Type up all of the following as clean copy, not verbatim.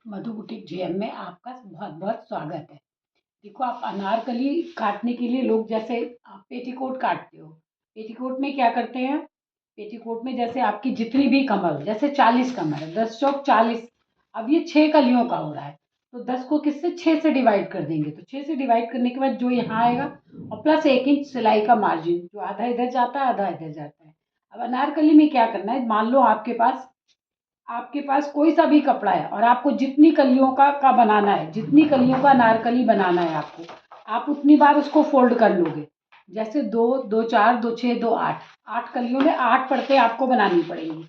मधु boutique JM में आपका बहुत बहुत स्वागत है। देखो, आप अनारकली काटने के लिए लोग जैसे आप पेटीकोट काटते हो, पेटीकोट में क्या करते हैं? पेटीकोट में जैसे आपकी जितनी भी कमर हो, जैसे 40 कमर है, 10 चौक 40। अब ये 6 कलियों का हो रहा है, तो 10 को किससे 6 से डिवाइड कर देंगे, तो 6 से डिवाइड करने के बाद जो यहाँ आएगा और प्लस 1 इंच सिलाई का मार्जिन, जो आधा इधर जाता है आधा इधर जाता है। अब अनारकली में क्या करना है, मान लो आपके पास कोई सा भी कपड़ा है और आपको जितनी कलियों का बनाना है, जितनी कलियों का अनारकली बनाना है आपको, आप उतनी बार उसको फोल्ड कर लोगे। जैसे 2 2 4 2 6 2 8, 8 कलियों में 8 परतें आपको बनानी पड़ेंगी।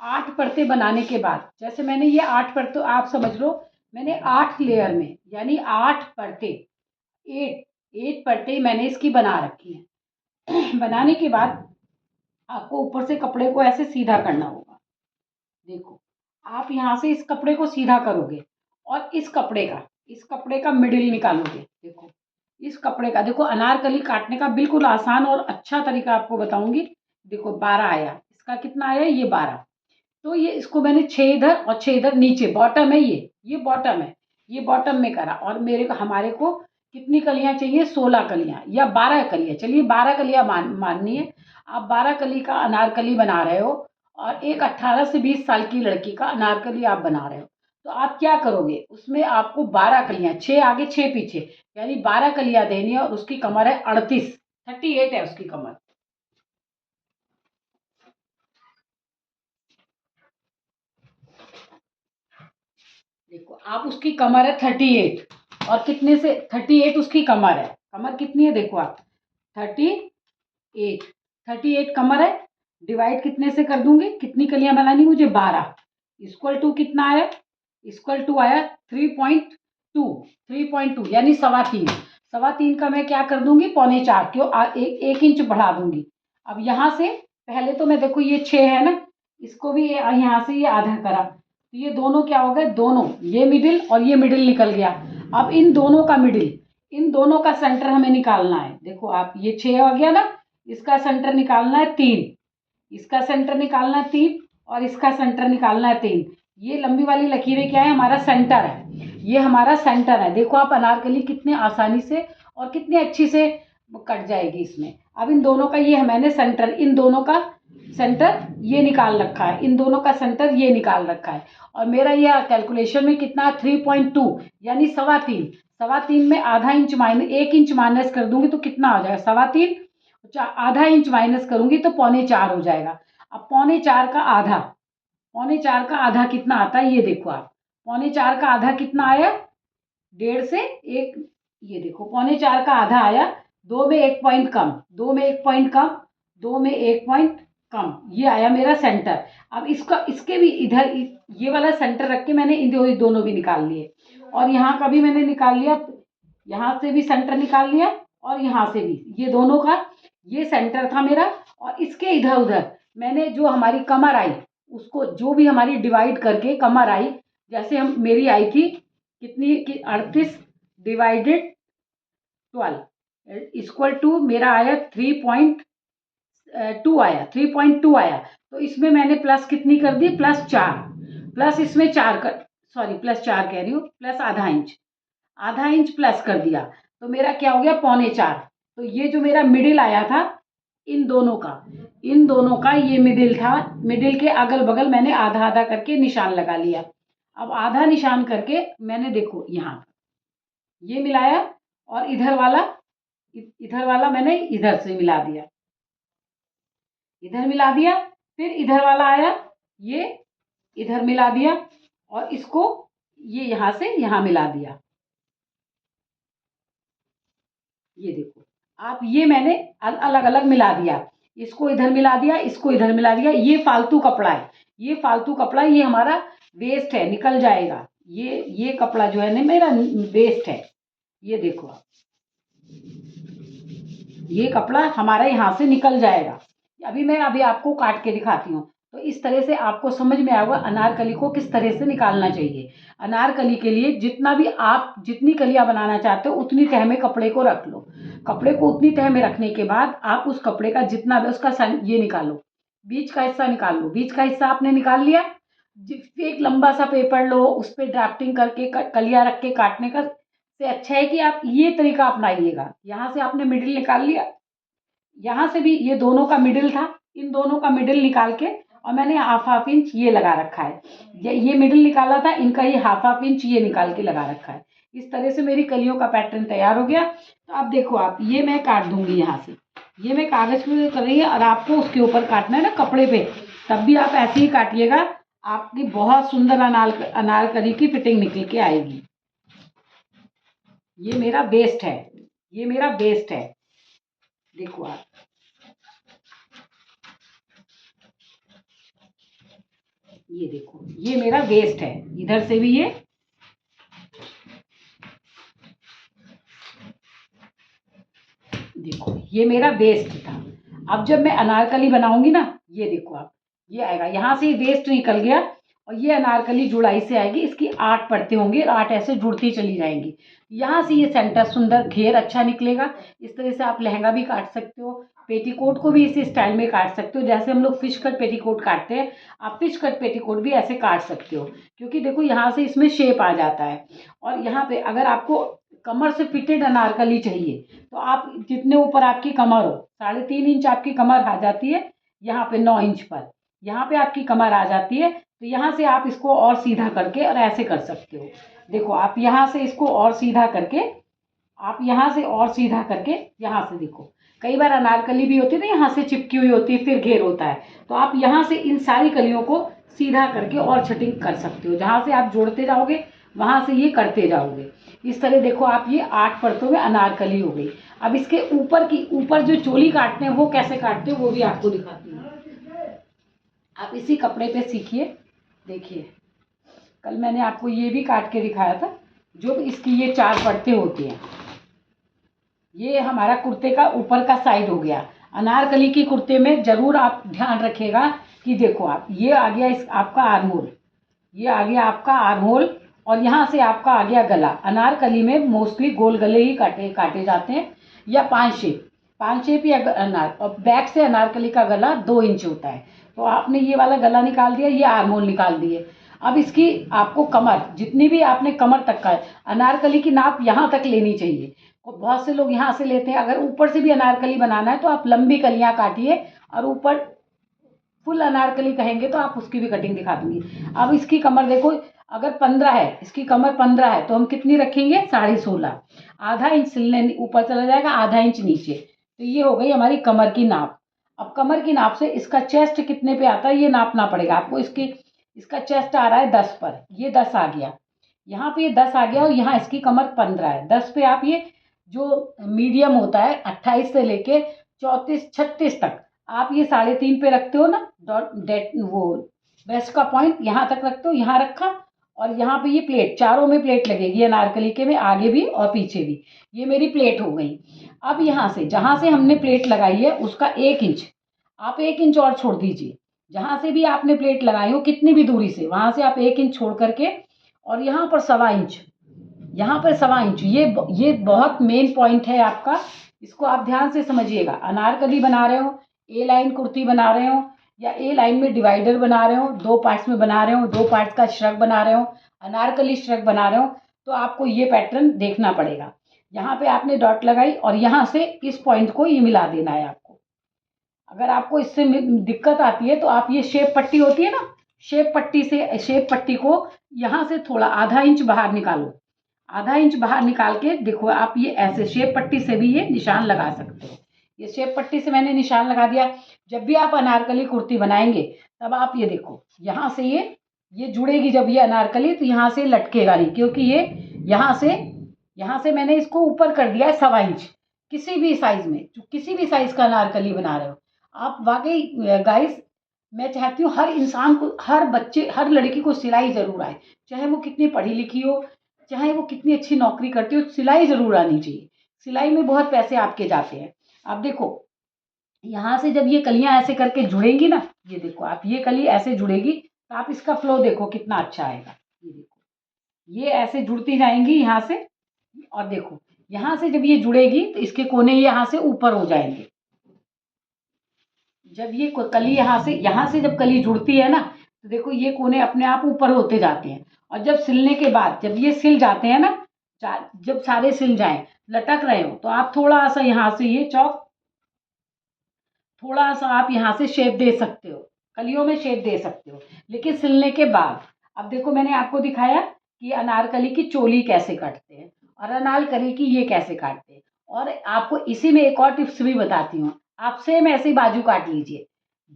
8 परतें बनाने के बाद, जैसे मैंने ये 8 परतें, आप समझ लो मैंने 8 लेयर में, यानी 8 परतें, 8 परतें मैंने इसकी बना रखी हैं। बनाने के बाद आपको ऊपर से कपड़े को ऐसे सीधा करना होगा। देखो, आप यहाँ से इस कपड़े को सीधा करोगे और इस कपड़े का मिडिल निकालोगे। देखो, इस कपड़े का, देखो अनारकली काटने का बिल्कुल आसान और अच्छा तरीका आपको बताऊंगी। देखो 12 आया, इसका कितना आया, ये 12। तो ये इसको मैंने 6 इधर और 6 इधर, नीचे बॉटम है, ये बॉटम है, ये बॉटम में करा। और हमारे को कितनी कलियां चाहिए, 16 कलियां या 12 कलियां, चलिए 12 कलियां माननी है। आप 12 कली का अनारकली बना रहे हो और एक 18 से 20 साल की लड़की का अनारकली आप बना रहे हो, तो आप क्या करोगे, उसमें आपको 12 कलियां, 6 आगे 6 पीछे, यानी 12 कलियां देनी है। और उसकी कमर है 38, 38 है उसकी कमर। देखो, आप उसकी कमर है 38 और कितने से 38 उसकी कमर है, कमर कितनी है देखो आप, 38, 38 कमर है। डिवाइड कितने से कर दूंगी, कितनी कलियां बनानी मुझे, 12। इक्वल टू कितना आया, इक्वल टू आया 3.2, 3.2 यानी 3.25। 3.25 का मैं क्या कर दूंगी, 3.25, क्यों एक इंच बढ़ा दूंगी। अब यहाँ से पहले तो मैं, देखो ये 6 है ना, इसको भी यहाँ से ये आधा करा, तो ये दोनों क्या हो गए, दोनों ये मिडिल और ये मिडिल निकल गया। अब इन दोनों का मिडिल, इन दोनों का सेंटर हमें निकालना है। देखो आप, ये 6 हो गया ना, इसका सेंटर निकालना है 3, इसका सेंटर निकालना है 3 और इसका सेंटर निकालना है 3। ये लंबी वाली लकीरें क्या है, हमारा सेंटर है, ये हमारा सेंटर है। देखो आप अनारकली कितने आसानी से और कितने अच्छी से कट जाएगी इसमें। अब इन दोनों का ये मैंने सेंटर, इन दोनों का सेंटर ये निकाल रखा है, इन दोनों का सेंटर ये निकाल रखा है। और मेरा ये कैलकुलेशन में कितना है, 3.2 यानी 3.25। 3.25 में आधा इंच माइनस, 1 इंच माइनस कर दूंगी तो कितना हो जाएगा, 3.25, आधा इंच माइनस करूंगी तो 3.25 हो जाएगा। अब 3.25 का आधा, 3.25 का आधा कितना आता है, ये देखो आप, 3.25 का आधा कितना आया, 1.5 से 1, ये देखो 3.25 का आधा आया, 2 में 1 पॉइंट कम, 2 में 1 पॉइंट कम, 2 में 1 पॉइंट कम, ये आया मेरा सेंटर। अब इसके भी इधर ये वाला सेंटर रख के मैंने इन दोनों भी निकाल लिए, और यहाँ का भी मैंने निकाल लिया, यहाँ से भी सेंटर निकाल लिया और यहाँ से भी, ये दोनों का ये सेंटर था मेरा। और इसके इधर उधर मैंने जो हमारी कमर आई, उसको जो भी हमारी डिवाइड करके कमर आई, जैसे हम मेरी आई थी कितनी कि 38 डिवाइडेड 12 इक्वल टू मेरा आया 3.2 आया, 3.2 आया। तो इसमें मैंने प्लस कितनी कर दी, +4, प्लस इसमें 4 कर, सॉरी +4 कह रही हूँ, प्लस आधा इंच, आधा इंच प्लस कर दिया, तो मेरा क्या हो गया, 3.25। तो ये जो मेरा मिडिल आया था इन दोनों का, इन दोनों का ये मिडिल था, मिडिल के अगल बगल मैंने आधा आधा करके निशान लगा लिया। अब आधा निशान करके मैंने, देखो यहाँ ये मिलाया और इधर वाला मैंने इधर से मिला दिया, इधर मिला दिया, फिर इधर वाला आया, ये इधर मिला दिया और इसको ये यहाँ से यहाँ मिला दिया। ये देखो आप, ये मैंने अलग अलग मिला दिया, इसको इधर मिला दिया, इसको इधर मिला दिया। ये फालतू कपड़ा है, ये फालतू कपड़ा, ये हमारा वेस्ट है, निकल जाएगा। ये कपड़ा जो है ना मेरा वेस्ट है, ये देखो आप, ये कपड़ा हमारा यहाँ से निकल जाएगा। अभी आपको काट के दिखाती हूँ, तो इस तरह से आपको समझ में आएगा अनारकली को किस तरह से निकालना चाहिए। अनारकली के लिए जितना भी आप, जितनी कलियां बनाना चाहते हो उतनी तह में कपड़े को रख लो। कपड़े को उतनी तह में रखने के बाद आप उस कपड़े का जितना भी उसका ये निकालो, बीच का हिस्सा निकाल लो। बीच का हिस्सा आपने निकाल लिया, एक लंबा सा पेपर लो, उस पे ड्राफ्टिंग करके कलियां रख के काटने का से अच्छा है कि आप ये तरीका अपनाइएगा। यहाँ से आपने मिडिल निकाल लिया, यहाँ से भी ये दोनों का मिडिल था, इन दोनों का मिडिल निकाल के और मैंने हाफ हाफ इंच ये लगा रखा है। ये मिडिल निकाला था, इनका ये हाफ हाफ इंच ये निकाल के लगा रखा है। इस तरह से मेरी कलियों का पैटर्न तैयार हो गया। तो अब देखो आप, ये मैं काट दूंगी यहाँ से, ये मैं कागज पे कर रही है और आपको उसके ऊपर काटना है ना कपड़े पे, तब भी आप ऐसे ही काटिएगा, आपकी बहुत सुंदर अनारकली की फिटिंग निकल के आएगी। ये मेरा वेस्ट है, ये मेरा वेस्ट है, देखो आप, ये देखो ये मेरा वेस्ट है, इधर से भी ये देखो ये मेरा वेस्ट था। अब जब मैं अनारकली बनाऊंगी ना, ये देखो आप, ये आएगा, यहाँ से वेस्ट निकल गया और ये अनारकली जुड़ाई से आएगी। इसकी 8 परतें होंगी और 8 ऐसे जुड़ती चली जाएंगी। यहाँ से ये सेंटर सुंदर घेर अच्छा निकलेगा। इस तरह से आप लहंगा भी काट सकते हो, पेटीकोट को भी इसी स्टाइल में काट सकते हो। जैसे हम लोग फिश कट पेटीकोट काटते हैं, आप फिश कट पेटीकोट भी ऐसे काट सकते हो, क्योंकि देखो यहाँ से इसमें शेप आ जाता है। और यहाँ पे अगर आपको कमर से फिटेड अनारकली चाहिए तो आप जितने ऊपर आपकी कमर हो, 3.5 इंच आपकी कमर आ जाती है, यहाँ पे 9 इंच पर यहाँ पे आपकी कमर आ जाती है। तो यहाँ से आप इसको और सीधा करके और ऐसे कर सकते हो। देखो आप यहाँ से इसको और सीधा करके, आप यहाँ से और सीधा करके, यहाँ से देखो, कई बार अनारकली भी होती है ना यहाँ से चिपकी हुई होती है, फिर घेर होता है, तो आप यहाँ से इन सारी कलियों को सीधा करके और छटिंग कर सकते हो। जहाँ से आप जोड़ते जाओगे वहाँ से ये करते जाओगे। इस तरह देखो आप, ये 8 परतों में अनारकली हो गई। अब इसके ऊपर जो चोली काटते हैं वो कैसे काटते हैं वो भी आपको दिखाती हूँ। आप इसी कपड़े पे सीखिए। देखिए कल मैंने आपको ये भी काट के दिखाया था, जो इसकी ये 4 परतें होती हैं। ये हमारा कुर्ते का ऊपर का साइड हो गया। अनारकली की कुर्ते में जरूर आप ध्यान रखिएगा कि देखो आप, ये आ गया इस आपका आर्म होल, ये आ गया आपका आर्म होल, और यहाँ से आपका आ गया गला। अनारकली में मोस्टली गोल गले ही काटे जाते हैं, या 5 शेप या अनार, और बैक से अनारकली का गला 2 इंच होता है। तो आपने ये वाला गला निकाल दिया, ये आर्म होल निकाल दिए। अब इसकी आपको कमर, जितनी भी आपने कमर तक का अनारकली की नाप यहाँ तक लेनी चाहिए। बहुत से लोग यहाँ से लेते हैं। अगर ऊपर से भी अनारकली बनाना है तो आप लंबी कलियाँ काटिए, और ऊपर फुल अनारकली कहेंगे तो आप उसकी भी कटिंग दिखा दूंगी। अब इसकी कमर देखो, अगर 15 है, इसकी कमर 15 है, तो हम कितनी रखेंगे, 16.5। आधा इंच सिलने ऊपर चला जाएगा, आधा इंच नीचे। तो ये हो गई हमारी कमर की नाप। अब कमर की नाप से इसका चेस्ट कितने पे आता है ये नापना पड़ेगा आपको। इसका चेस्ट आ रहा है 10 पर, ये 10 आ गया, यहाँ पे ये 10 आ गया, और यहाँ इसकी कमर 15 है। 10 पे आप ये जो मीडियम होता है 28 से लेके 34-36 तक, आप ये 3.5 पे रखते हो ना, वो ब्रेस्ट का पॉइंट यहाँ तक रखते हो, यहाँ रखा, और यहाँ पे ये प्लेट, चारों में प्लेट लगेगी अनारकली के में, आगे भी और पीछे भी। ये मेरी प्लेट हो गई। अब यहाँ से जहाँ से हमने प्लेट लगाई है उसका 1 इंच, आप 1 इंच और छोड़ दीजिए। जहाँ से भी आपने प्लेट लगाई हो कितनी भी दूरी से, वहाँ से आप 1 इंच छोड़ करके, और यहाँ पर 1.25 इंच, यहाँ पर 1.25 इंच, ये बहुत मेन पॉइंट है आपका। इसको आप ध्यान से समझिएगा। अनारकली बना रहे हो, ए लाइन कुर्ती बना रहे हो, या ए लाइन में डिवाइडर बना रहे हो, 2 पार्ट्स में बना रहे हो, 2 पार्ट्स का श्रग बना रहे हो, अनारकली श्रग बना रहे हो, तो आपको ये पैटर्न देखना पड़ेगा। यहाँ पे आपने डॉट लगाई और यहाँ से इस पॉइंट को ये मिला देना है आपको। अगर आपको इससे दिक्कत आती है तो आप ये शेप पट्टी होती है ना, शेप पट्टी को यहाँ से थोड़ा आधा इंच बाहर निकालो। आधा इंच बाहर निकाल के देखो आप, ये ऐसे शेप पट्टी से भी ये निशान लगा सकते हो। ये शेप पट्टी से मैंने निशान लगा दिया। जब भी आप अनारकली कुर्ती बनाएंगे तब आप ये देखो, यहाँ से ये जुड़ेगी। जब ये अनारकली, तो यहाँ से लटकेगा नहीं, क्योंकि ये यहाँ से मैंने इसको ऊपर कर दिया है 1.25 इंच। किसी भी साइज में, किसी भी साइज का अनारकली बना रहे हो आप, वाकई गाइस, मैं चाहती हूँ हर इंसान को, हर बच्चे, हर लड़की को सिलाई जरूर आए। चाहे वो कितनी पढ़ी लिखी हो, चाहे वो कितनी अच्छी नौकरी करती हो, सिलाई जरूर आनी चाहिए। सिलाई में बहुत पैसे आपके जाते हैं। आप देखो यहाँ से जब ये कलियां ऐसे करके जुड़ेंगी ना, ये देखो आप, ये कली ऐसे जुड़ेगी, तो आप इसका फ्लो देखो कितना अच्छा आएगा। ये देखो, ये ऐसे जुड़ती जाएंगी यहाँ से, और देखो यहाँ से जब ये जुड़ेगी तो इसके कोने यहाँ से ऊपर हो जाएंगे। जब ये कली यहाँ से जब कली जुड़ती है ना, तो देखो ये कोने अपने आप ऊपर होते जाते हैं। और जब सिलने के बाद जब ये सिल जाते हैं ना, जब सारे सिल जाएं, लटक रहे हो, तो आप थोड़ा सा यहाँ से ये चौक, थोड़ा सा आप यहाँ से शेप दे सकते हो, कलियों में शेप दे सकते हो, लेकिन सिलने के बाद। अब देखो मैंने आपको दिखाया कि अनारकली की चोली कैसे काटते हैं और अनारकली की ये कैसे काटते हैं। और आपको इसी में एक और टिप्स भी बताती हूँ। आप सेम ऐसे ही बाजू काट लीजिए,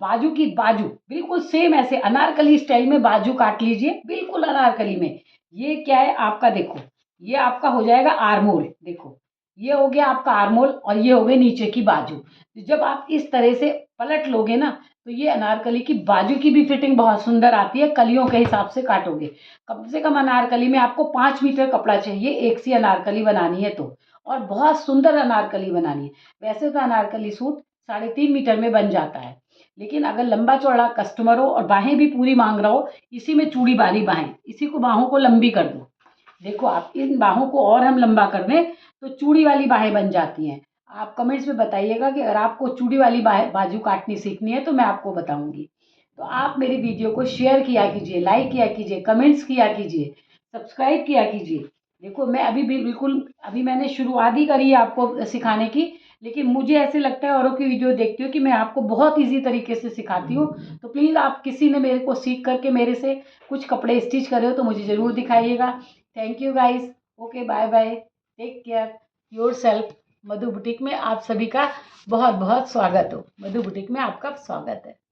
बाजू की बाजू बिल्कुल सेम ऐसे अनारकली स्टाइल में बाजू काट लीजिए, बिल्कुल अनारकली में। ये क्या है आपका, देखो ये आपका हो जाएगा आर्मोल। देखो ये हो गया आपका आर्मोल और ये हो गए नीचे की बाजू। तो जब आप इस तरह से पलट लोगे ना, तो ये अनारकली की बाजू की भी फिटिंग बहुत सुंदर आती है। कलियों के हिसाब से काटोगे, कम से कम अनारकली में आपको 5 मीटर कपड़ा चाहिए एक सी अनारकली बनानी है तो, और बहुत सुंदर अनारकली बनानी है। वैसे तो अनारकली सूट 3.5 मीटर में बन जाता है, लेकिन अगर लंबा चौड़ा कस्टमर हो और बाहें भी पूरी मांग रहा हो, इसी में चूड़ी वाली बाहें, इसी को बाहों को लंबी कर दो। देखो आप इन बाहों को और हम लंबा कर दें तो चूड़ी वाली बाहें बन जाती हैं। आप कमेंट्स में बताइएगा कि अगर आपको चूड़ी वाली बाजू काटनी सीखनी है तो मैं आपको बताऊंगी। तो आप मेरी वीडियो को शेयर किया कीजिए, लाइक किया कीजिए, कमेंट्स किया कीजिए, सब्सक्राइब किया कीजिए। देखो मैं अभी भी बिल्कुल, अभी मैंने शुरुआत ही करी है आपको सिखाने की, लेकिन मुझे ऐसे लगता है औरों की वीडियो देखती हूँ कि मैं आपको बहुत ईजी तरीके से सिखाती हूँ। तो प्लीज़ आप किसी ने मेरे को सीख करके मेरे से कुछ कपड़े स्टिच करे हो तो मुझे ज़रूर दिखाइएगा। Thank you guys. Okay, bye bye, take care yourself. Madhu boutique में आप सभी का बहुत बहुत स्वागत हो। मधु बुटीक में आपका स्वागत है।